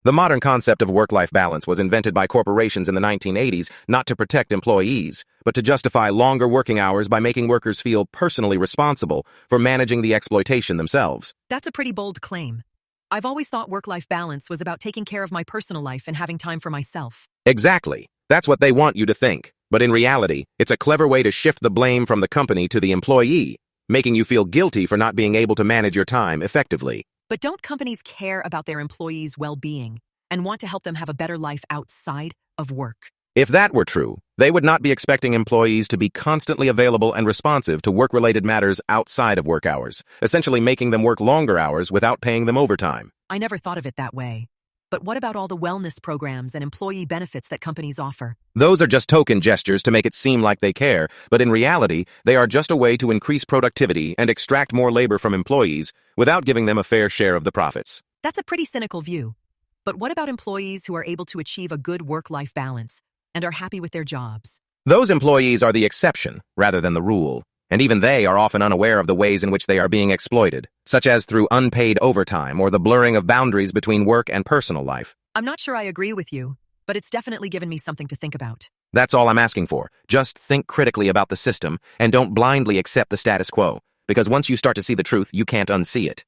The modern concept of work-life balance was invented by corporations in the 1980s not to protect employees, but to justify longer working hours by making workers feel personally responsible for managing the exploitation themselves. That's a pretty bold claim. I've always thought work-life balance was about taking care of my personal life and having time for myself. Exactly. That's what they want you to think. But in reality, it's a clever way to shift the blame from the company to the employee, making you feel guilty for not being able to manage your time effectively. But don't companies care about their employees' well-being and want to help them have a better life outside of work? If that were true, they would not be expecting employees to be constantly available and responsive to work-related matters outside of work hours, essentially making them work longer hours without paying them overtime. I never thought of it that way. But what about all the wellness programs and employee benefits that companies offer? Those are just token gestures to make it seem like they care, but in reality, they are just a way to increase productivity and extract more labor from employees without giving them a fair share of the profits. That's a pretty cynical view. But what about employees who are able to achieve a good work-life balance and are happy with their jobs? Those employees are the exception rather than the rule, and even they are often unaware of the ways in which they are being exploited, such as through unpaid overtime or the blurring of boundaries between work and personal life. I'm not sure I agree with you, but it's definitely given me something to think about. That's all I'm asking for. Just think critically about the system and don't blindly accept the status quo, because once you start to see the truth, you can't unsee it.